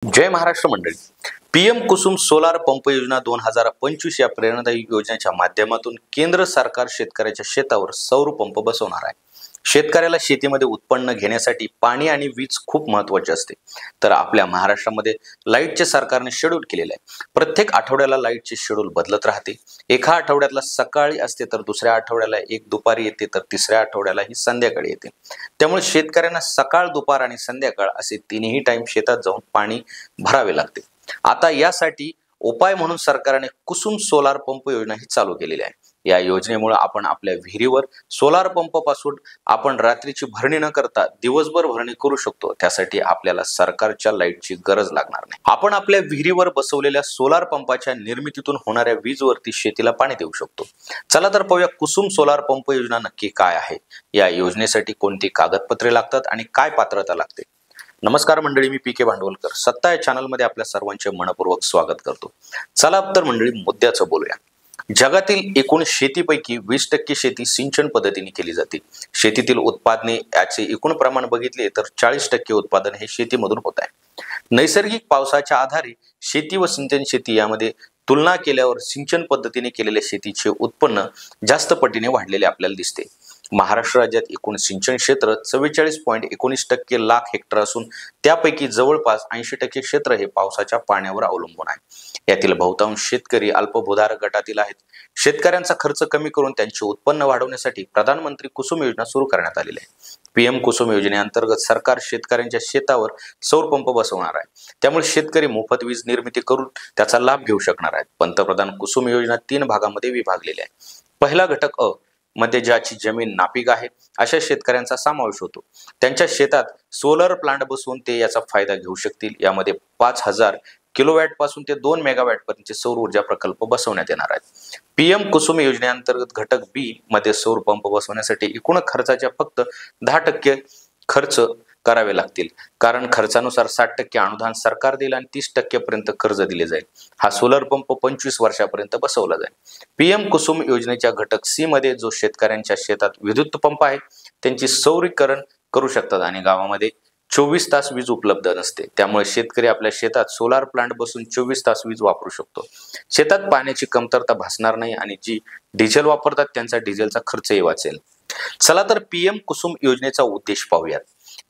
जय महाराष्ट्र मंडळी. PM Kusum solar pump योजना 2025 या प्रेरणादायी योजनेच्या माध्यमातून केंद्र सरकार शेतकऱ्याच्या शेतावर सौर पंप बसवणार आहे. शेतकऱ्याला शेतीमध्ये उत्पन्न घेण्यासाठी पाणी आणि वीज खूप महत्त्वाची असते. तर आपल्या महाराष्ट्रामध्ये लाईटचे सरकारने शेड्यूल केलेले आहे. प्रत्येक आठवड्याला लाईटचे शेड्यूल बदलत राहते. एका आठवड्यातला सकाळी असते, तर दुसऱ्या आठवड्याला एक दुपारी येते, तर तिसऱ्या आठवड्याला ही संध्याकाळी येते. त्यामुळे शेतकऱ्यांना सकाळ, दुपार आणि संध्याकाळ असे तिन्ही टाइम शेतात जाऊन पाणी भरावे लागते. आता यासाठी उपाय म्हणून सरकारने कुसुम सोलार पंप योजना ही चालू केलेली आहे. या योजनेमुळे आपण आपल्या विहिरीवर सोलार पंप पासून आपण रात्रीची भरणी न करता दिवसभर भरणी करू शकतो. त्यासाठी आपल्याला सरकारच्या लाईटची गरज लागणार नाही. आपण आपल्या विहिरीवर बसवलेल्या सोलार पंपाच्या निर्मितीतून होणाऱ्या वीजवरती शेतीला पाणी देऊ शकतो. चला तर पाहूया कुसुम सोलार पंप योजना नक्की काय आहे, या योजनेसाठी कोणती कागदपत्रे लागतात आणि काय पात्रता लागते. नमस्कार मंडळी, मी पी के भांडवलकर सत्ता या चॅनलमध्ये आपल्या सर्वांचे मनपूर्वक स्वागत करतो. चला तर मंडळी मुद्द्याचं बोलूया. जगातील एकूण शेतीपैकी 20% शेती सिंचन पद्धतीने केली जाते. शेतीतील उत्पादने याचे एकूण प्रमाण बघितले तर 40% उत्पादन हे शेतीमधून होत आहे. नैसर्गिक पावसाच्या आधारे शेती व सिंचन शेती यामध्ये तुलना केल्यावर सिंचन पद्धतीने केलेल्या शेतीचे उत्पन्न जास्त पटीने वाढलेले आपल्याला दिसते. महाराष्ट्र राज्यात एकूण सिंचन क्षेत्र 44.19% लाख हेक्टर असून त्यापैकी जवळपास 80% क्षेत्र हे पावसाच्या पाण्यावर अवलंबून आहे. यातील बहुतांश शेतकरी अल्पभूधारक गटातील आहेत. शेतकऱ्यांचा खर्च कमी करून त्यांचे उत्पन्न वाढवण्यासाठी प्रधानमंत्री कुसुम योजना सुरू करण्यात आलेली आहे. पीएम कुसुम योजनेअंतर्गत सरकार शेतकऱ्यांच्या शेतावर सौर पंप बसवणार आहे. त्यामुळे शेतकरी मोफत वीज निर्मिती करून त्याचा लाभ घेऊ शकणार आहेत. पंतप्रधान कुसुम योजना 3 भागामध्ये विभागलेली आहे. पहिला घटक अ मध्ये ज्याची जमीन नापीक आहे अशा शेतकऱ्यांचा समावेश होतो. त्यांच्या शेतात सोलर प्लांट बसवून ते याचा फायदा घेऊ शकतील. यामध्ये 5000 किलोवॅट पासून ते 2 मेगावॅट पर्यंतचे सौर ऊर्जा प्रकल्प बसवण्यात येणार आहेत. पीएम कुसुम योजनेअंतर्गत घटक बी मध्ये सौर पंप बसवण्यासाठी एकूण खर्चाच्या फक्त 10% खर्च करावे लागतील. कारण खर्चानुसार 60% अनुदान सरकार देईल आणि 30% पर्यंत कर्ज दिले जाईल. हा सोलर पंप 25 वर्षापर्यंत बसवला जाईल. पीएम कुसुम योजनेच्या घटक सी मध्ये जो शेतकऱ्यांच्या शेतात विद्युत पंप आहे त्यांची सौरीकरण करू शकतात आणि गावामध्ये 24 तास वीज उपलब्ध नसते. त्यामुळे शेतकरी आपल्या शेतात सोलार प्लांट बसून 24 तास वीज वापरू शकतो. शेतात पाण्याची कमतरता भासणार नाही आणि जी डिझेल वापरतात त्यांचा डिझेलचा खर्चही वाचेल. चला तर पीएम कुसुम योजनेचा उद्देश पाहूयात.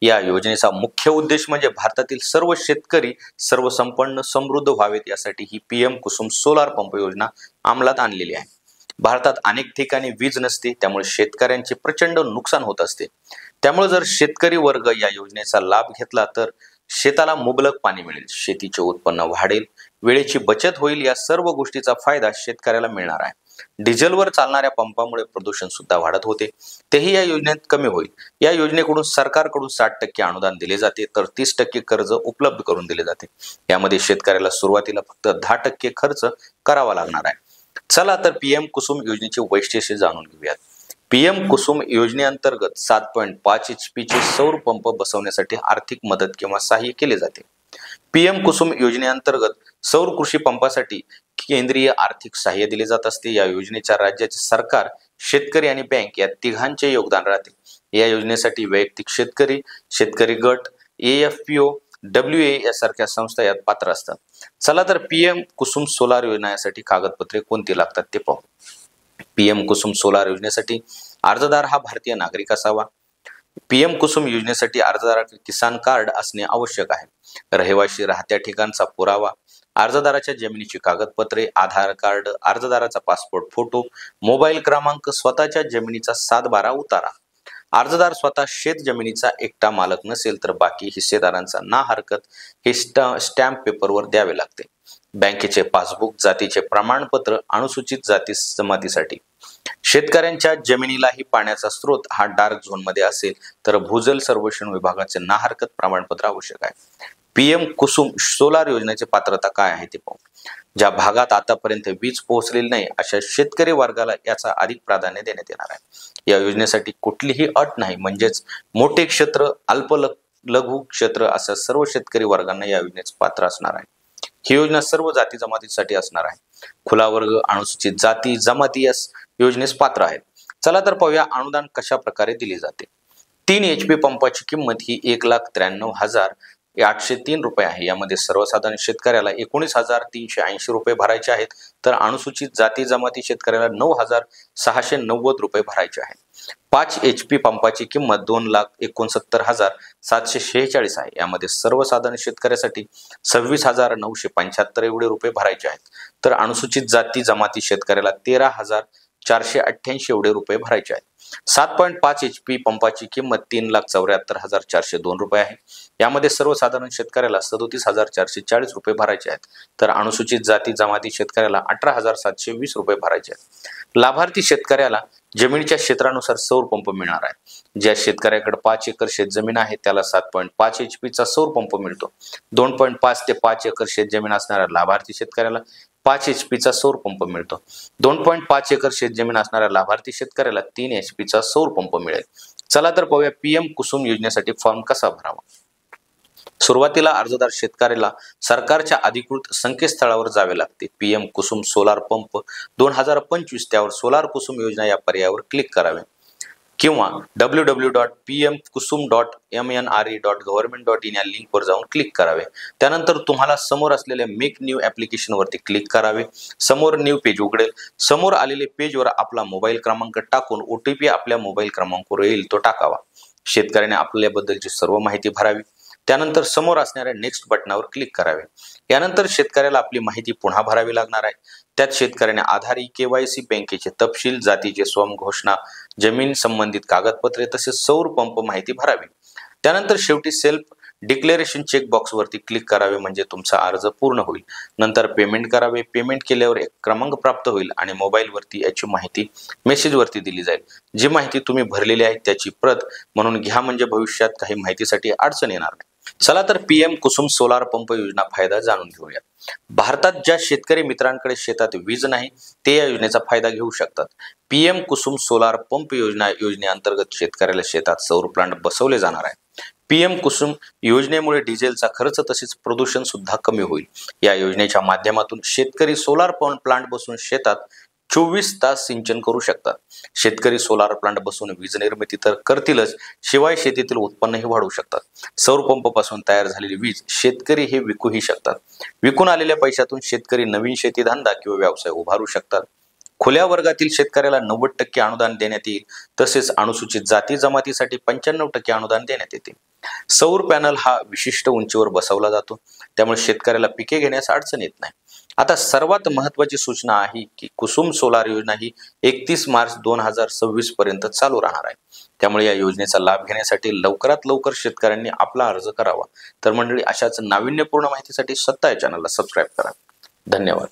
या योजनेचा मुख्य उद्देश म्हणजे भारतातील सर्व शेतकरी सर्वसंपन्न समृद्ध व्हावेत यासाठी ही पीएम कुसुम सोलार पंप योजना अंमलात आणलेली आहे. भारतात अनेक ठिकाणी वीज नसते, त्यामुळे शेतकऱ्यांचे प्रचंड नुकसान होत असते. त्यामुळे जर शेतकरी वर्ग या योजनेचा लाभ घेतला तर शेताला मुबलक पाणी मिळेल, शेतीचे उत्पन्न वाढेल, वेळेची बचत होईल. या सर्व गोष्टीचा फायदा शेतकऱ्याला मिळणार आहे. डिझेलवर चालणाऱ्या पंपामुळे प्रदूषण सुद्धा वाढत होते, तेही या योजनेत कमी होईल. या योजनेकडून सरकारकडून 60% अनुदान दिले जाते तर 30% कर्ज उपलब्ध करून दिले जाते. यामध्ये शेतकऱ्याला सुरुवातीला फक्त 10% खर्च करावा लागणार आहे. चला तर पीएम कुसुम योजनेची वैशिष्ट्ये जाणून घेऊयात. पीएम कुसुम योजनेअंतर्गत 7.5 HP चे सौर पंप बसवण्यासाठी आर्थिक मदत किंवा सहाय्य केले जाते. पीएम कुसुम योजनेअंतर्गत सौर कृषी पंपासाठी केंद्रीय आर्थिक सहाय्य दिले जात असते. या योजनेच्या राज्याचे सरकार, शेतकरी आणि बँक या तिघांचे योगदान राहते. या योजनेसाठी वैयक्तिक शेतकरी, शेतकरी गट, AFPO, WA यासारख्या संस्था यात पात्र असतात. चला तर पीएम कुसुम सोलार योजना यासाठी कागदपत्रे कोणती लागतात ते पाहू. पीएम कुसुम सोलार योजनेसाठी अर्जदार हा भारतीय नागरिक असावा. पीएम कुसुम योजनेसाठी अर्जदाराकडे किसान कार्ड असणे आवश्यक आहे. रहिवासी राहत्या ठिकाणचा पुरावा, अर्जदाराच्या जमिनीची कागदपत्रे, आधार कार्ड, अर्जदाराचा पासपोर्ट फोटो, मोबाईल क्रमांक, स्वतःच्या जमिनीचा 7/12 उतारा. अर्जदार स्वतः शेत जमिनीचा एकटा मालक नसेल तर बाकी हिस्सेदारांचा ना हरकत हे स्टॅम्प पेपरवर द्यावे लागते. बँकेचे पासबुक, जातीचे प्रमाणपत्र, अनुसूचित जाती जमातीसाठी. शेतकऱ्यांच्या जमिनीलाही पाण्याचा स्रोत हा डार्क झोन मध्ये असेल तर भूजल सर्वेक्षण विभागाचे ना हरकत प्रमाणपत्र आवश्यक आहे. पीएम कुसुम सोलार योजनेची पात्रता काय आहे ते पाहू. ज्या भागात आतापर्यंत वीज पोहोचलेली नाही अशा शेतकरी वर्गाला याचा अधिक प्राधान्य देण्यात येणार आहे. या योजनेसाठी कुठलीही अट नाही, म्हणजेच मोठे क्षेत्र, अल्प लघु क्षेत्र अशा सर्व शेतकरी वर्गांना या योजनेचे पात्र असणार आहे. ही योजना सर्व जाती जमातीसाठी असणार आहे. खुला वर्ग, अनुसूचित जाती जमाती या योजनेस पात्र आहेत. चला तर पाहूया अनुदान कशा प्रकारे दिले जाते. 3 HP पंपाची किंमत ही 1,93,000 803 रुपये आहे। यामध्ये सर्वसाधारण शेतकऱ्याला 19,380 रुपये भरायचे आहेत, तर अनुसूचित जाती जमाती शेतकऱ्याला 9,690 रुपये भरायचे आहेत। 5 HP पंपाची किंमत 2,69,746 आहे। यामध्ये सर्वसाधारण शेतकऱ्यासाठी 26,975 एवढे रुपये भरायचे आहेत, तर अनुसूचित जाती जमाती शेतकऱ्याला 13,488 एवढे रुपये भरायचे आहेत। 7.5 HP पंपाची किंमत 3,74,402 रुपये आहे। यामध्ये सर्वसाधारण शेतकऱ्याला 37,440 रुपये भरायचे आहेत, तर अनुसूचित जाती जमाती शेतकऱ्याला 18,720 रुपये भरायचे आहेत। लाभार्थी शेतकऱ्याला जमिनीच्या क्षेत्रानुसार सौर पंप मिळणार आहे। ज्या शेतकऱ्याकडे 5 एकर शेतजमीन आहे त्याला 7.5 HP चा सौर पंप मिळतो। 2.5 ते 5 एकर शेतजमीन असणाऱ्या लाभार्थी शेतकऱ्याला 5 HP चा सौर पंप मिळतो। 2.5 एकर शेतजमीन असणाऱ्या लाभार्थी शेतकऱ्याला 3 HP चा सौर पंप मिळेल। चला तर पाहूया PM कुसुम योजनेसाठी फॉर्म कसा भरावा। सुरुवातीला अर्जदार शेतकऱ्याला सरकारच्या अधिकृत संकेतस्थळावर जावे लागते। PM कुसुम सोलार पंप 2025 त्यावर सोलार कुसुम योजना या पर्यायावर क्लिक करावे किंवा www.pmkusum.mnre.government.in या लिंकवर जाऊन क्लिक करावे। त्यानंतर तुम्हाला समोर असलेल्या मेक न्यू ऍप्लिकेशन वरती क्लिक करावे। समोर न्यू पेज उघडेल। समोर आलेले पेजवर आपला मोबाईल क्रमांक टाकून OTP आपल्या मोबाईल क्रमांकावर येईल तो टाकावा। शेतकऱ्याने आपल्याबद्दलची सर्व माहिती भरावी। त्यानंतर समोर असणाऱ्या नेक्स्ट बटनावर क्लिक करावे। यानंतर शेतकऱ्याला आपली माहिती पुन्हा भरावी लागणार आहे। त्यात शेतकऱ्याने आधार, KYC, बँकेचे तपशील, जातीचे स्वयं घोषणा, जमीन संबंधित कागदपत्रे तसेच सौर पंप माहिती भरावी। त्यानंतर शेवटी सेल्फ डिक्लेरेशन चेक बॉक्स वरती क्लिक करावे म्हणजे तुमचा अर्ज पूर्ण होईल। नंतर पेमेंट करावे। पेमेंट केल्यावर एक क्रमांक प्राप्त होईल आणि मोबाईल वरती याची माहिती मेसेज वरती दिली जाईल। जी माहिती तुम्ही भरलेली आहे त्याची प्रत म्हणून घ्या म्हणजे भविष्यात काही माहितीसाठी अडचण येणार नाही। चला तर PM कुसुम सोलार पंप योजना फायदा जाणून घेऊया। भारतात ज्या शेतकरी मित्रांकडे शेतात वीज नाही ते या योजनेचा फायदा घेऊ शकतात। PM कुसुम सोलार पंप योजनेअंतर्गत शेतकऱ्याला शेतात सौर प्लांट बसवले जाणार आहे। PM कुसुम योजनेमुळे डिझेलचा खर्च तसेच प्रदूषण सुद्धा कमी होईल। या योजनेच्या माध्यमातून शेतकरी सोलार प्लांट बसवून शेतात 24 तास सिंचन करू शकतात। शेतकरी सोलार प्लांट बसवून वीज निर्मिती तर करतीलच, शिवाय शेतीतील उत्पन्नही वाढवू शकतात। सौर पंप पासून तयार झालेली वीज शेतकरी हे विकूही शकतात। विकून आलेल्या पैशातून शेतकरी नवीन शेती धंदा किंवा व्यवसाय उभारू शकतात। खुल्या वर्गातील शेतकऱ्याला 90% अनुदान देण्यात येईल, तसेच अनुसूचित जाती जमातीसाठी 95% अनुदान देण्यात येते। सौर पॅनल हा विशिष्ट उंचीवर बसवला जातो, त्यामुळे शेतकऱ्याला पिके घेण्यास अडचण येत नाही। आता सर्वात महत्त्वाची सूचना आहे की कुसुम सोलार योजना ही 31 मार्च 2026 पर्यंत चालू राहणार आहे। त्यामुळे या योजनेचा लाभ घेण्यासाठी लवकरात लवकर शेतकऱ्यांनी आपला अर्ज करावा। तर मंडळी, अशाच नाविन्यपूर्ण माहितीसाठी सत्ता या चॅनलला सबस्क्राईब करा। धन्यवाद।